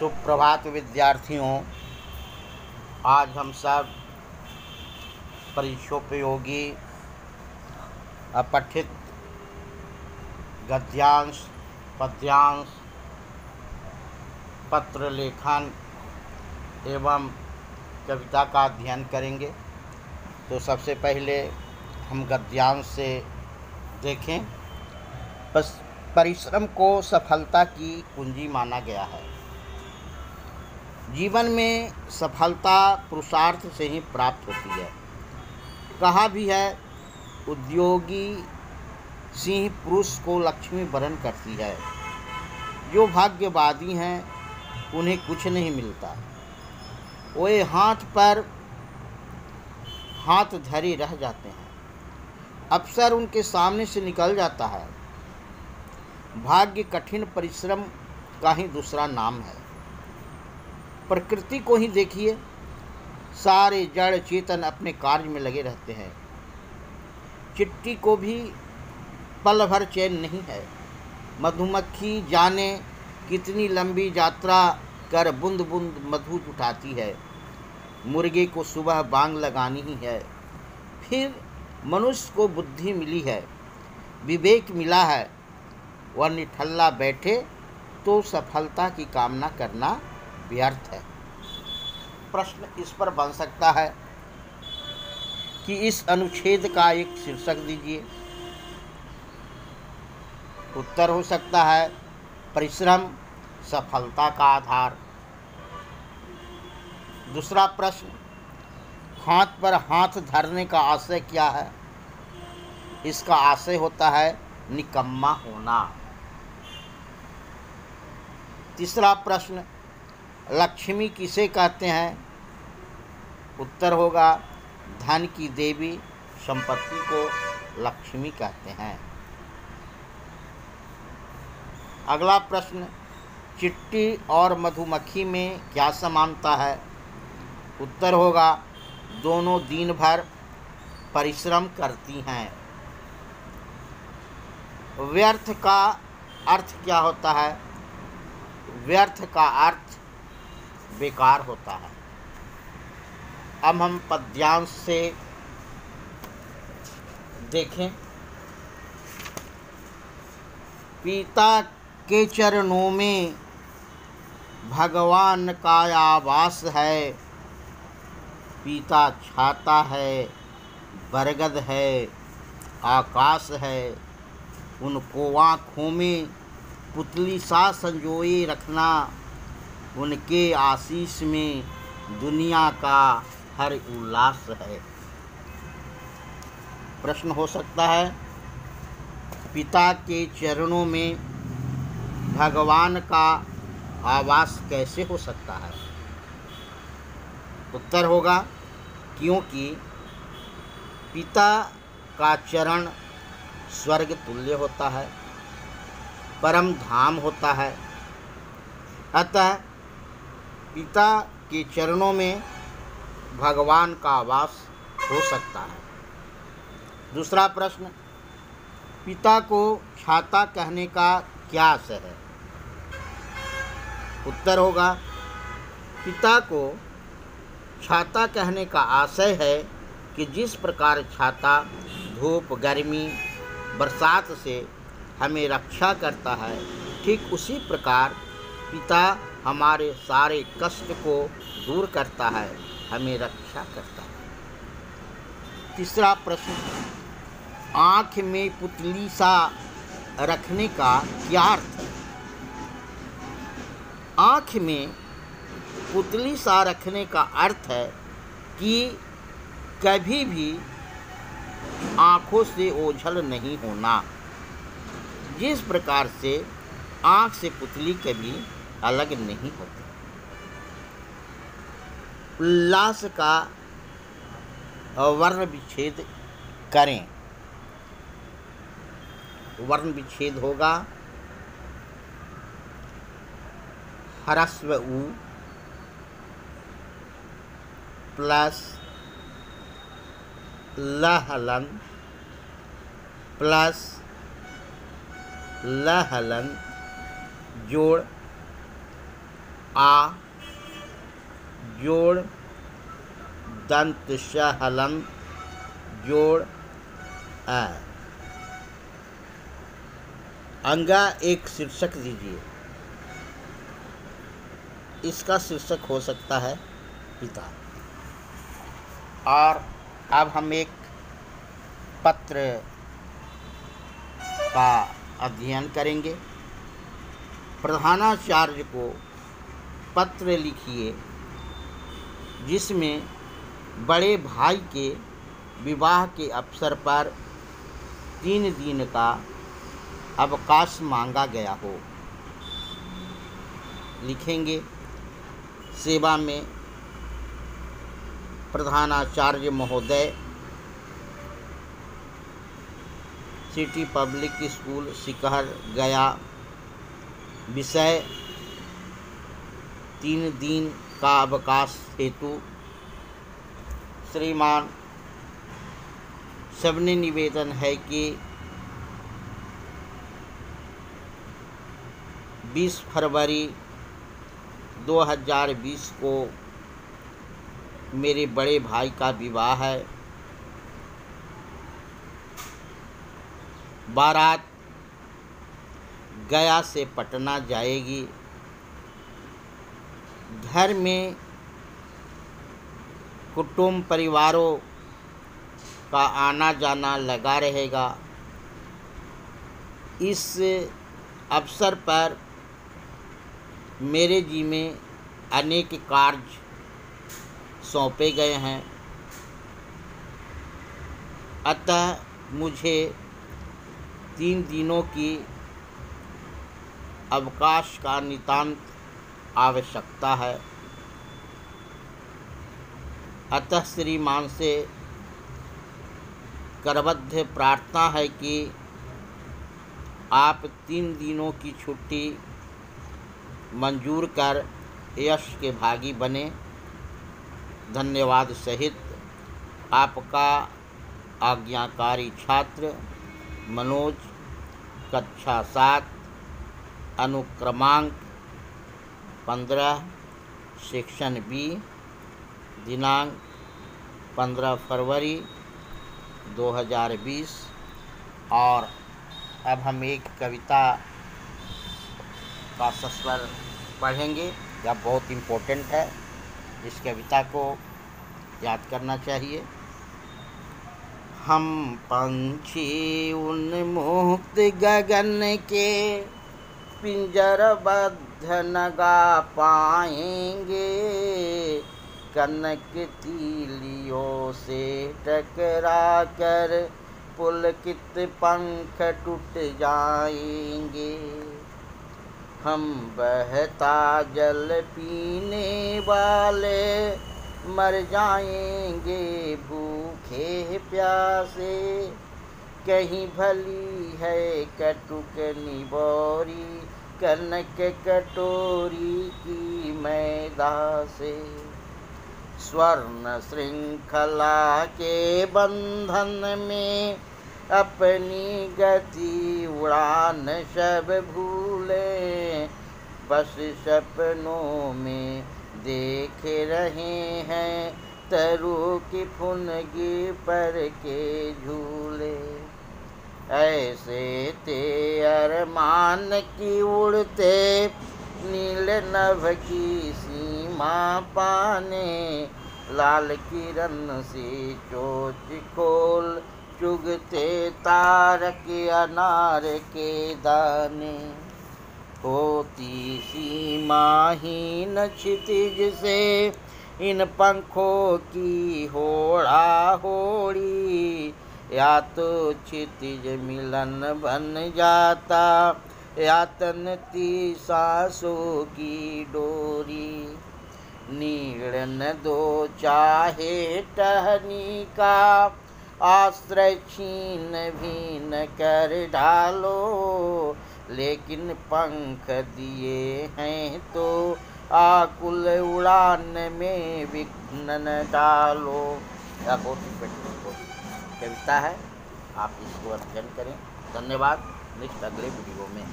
सुप्रभात विद्यार्थियों। आज हम सब परीक्षोपयोगी अपठित गद्यांश, पद्यांश, पत्र लेखन एवं कविता का अध्ययन करेंगे। तो सबसे पहले हम गद्यांश से देखें। परिश्रम को सफलता की कुंजी माना गया है। जीवन में सफलता पुरुषार्थ से ही प्राप्त होती है। कहा भी है, उद्योगी सिंह पुरुष को लक्ष्मी वरण करती है। जो भाग्यवादी हैं उन्हें कुछ नहीं मिलता, वे हाथ पर हाथ धरे रह जाते हैं। अवसर उनके सामने से निकल जाता है। भाग्य कठिन परिश्रम का ही दूसरा नाम है। प्रकृति को ही देखिए, सारे जड़ चेतन अपने कार्य में लगे रहते हैं। चिट्टी को भी पल भर चैन नहीं है। मधुमक्खी जाने कितनी लंबी यात्रा कर बूंद बूंद मधु जुटाती है। मुर्गे को सुबह बांग लगानी ही है। फिर मनुष्य को बुद्धि मिली है, विवेक मिला है, वह निठल्ला बैठे तो सफलता की कामना करना व्यर्थ है। प्रश्न इस पर बन सकता है कि इस अनुच्छेद का एक शीर्षक दीजिए। उत्तर हो सकता है, परिश्रम सफलता का आधार। दूसरा प्रश्न, हाथ पर हाथ धरने का आशय क्या है? इसका आशय होता है निकम्मा होना। तीसरा प्रश्न, लक्ष्मी किसे कहते हैं? उत्तर होगा, धन की देवी संपत्ति को लक्ष्मी कहते हैं। अगला प्रश्न, चिट्टी और मधुमक्खी में क्या समानता है? उत्तर होगा, दोनों दिन भर परिश्रम करती हैं। व्यर्थ का अर्थ क्या होता है? व्यर्थ का अर्थ बेकार होता है। अब हम पद्यांश से देखें। पिता के चरणों में भगवान का आवास है। पिता छाता है, बरगद है, आकाश है। उनको आँखों में पुतली सा संजोए रखना। उनके आशीष में दुनिया का हर उल्लास है। प्रश्न हो सकता है, पिता के चरणों में भगवान का आवास कैसे हो सकता है? उत्तर होगा, क्योंकि पिता का चरण स्वर्ग तुल्य होता है, परम धाम होता है। अतः पिता के चरणों में भगवान का वास हो सकता है। दूसरा प्रश्न, पिता को छाता कहने का क्या आशय है? उत्तर होगा, पिता को छाता कहने का आशय है कि जिस प्रकार छाता धूप, गर्मी, बरसात से हमें रक्षा करता है, ठीक उसी प्रकार पिता हमारे सारे कष्ट को दूर करता है, हमें रक्षा करता है। तीसरा प्रश्न, आँख में पुतली सा रखने का क्या अर्थ है? आँख में पुतली सा रखने का अर्थ है कि कभी भी आँखों से ओझल नहीं होना। जिस प्रकार से आँख से पुतली कभी अलग नहीं होती। उल्लास का वर्ण विच्छेद करें। वर्ण विच्छेद होगा, ह्रस्व उ प्लस लहलन प्लस लहलन जोड़ आ जोड़ दंत श हलंत जोड़ अ। अंगा एक शीर्षक दीजिए। इसका शीर्षक हो सकता है पिता। और अब हम एक पत्र का अध्ययन करेंगे। प्रधानाचार्य को पत्र लिखिए जिसमें बड़े भाई के विवाह के अवसर पर 3 दिन का अवकाश मांगा गया हो। लिखेंगे, सेवा में प्रधानाचार्य महोदय, सिटी पब्लिक स्कूल सिकहर गया। विषय 3 दिन का अवकाश हेतु श्रीमान सबने निवेदन है कि 20 फरवरी 2020 को मेरे बड़े भाई का विवाह है। बारात गया से पटना जाएगी। घर में कुटुंब परिवारों का आना जाना लगा रहेगा। इस अवसर पर मेरे जिम्मे अनेक कार्य सौंपे गए हैं, अतः मुझे 3 दिनों की अवकाश का नितांत आवश्यकता है। अतः श्रीमान से करबद्ध प्रार्थना है कि आप 3 दिनों की छुट्टी मंजूर कर यश के भागी बने। धन्यवाद सहित आपका आज्ञाकारी छात्र मनोज, कक्षा 7, अनुक्रमांक 15, सेक्शन बी, दिनांक 15 फरवरी 2020। और अब हम एक कविता का सस्वर पढ़ेंगे। यह बहुत इम्पोर्टेंट है, इस कविता को याद करना चाहिए। हम पंछी उन्मुक्त गगन के पिंजरबद्ध न गा पाएंगे, कनक तीलियों से टकरा कर पुलकित पंख टूट जाएंगे। हम बहता जल पीने वाले मर जाएंगे भूखे प्यासे, कहीं भली है कटुक निबोरी कनक कटोरी की मैदा से। स्वर्ण श्रृंखला के बंधन में अपनी गति उड़ान सब भूले, बस सपनों में देख रहे हैं तरु की फुनगी पर के झूले। ऐसे ते अरमान की उड़ते नील नभ की सीमा पाने, लाल किरण से चोच खोल चुगते तारक अनार के दाने। होती सीमाहीन क्षितिज से इन पंखों की होड़ा होड़ी, या तो क्षितिज मिलन बन जाता या तनती सांसों की डोरी। नीड़न दो चाहे टहनी का आश्रय छीन भी न कर डालो, लेकिन पंख दिए हैं तो आकुल उड़ान में विघ्न न डालो। यह बहुत कविता है, आप इसको अध्ययन करें। धन्यवाद। नेक्स्ट अगले वीडियो में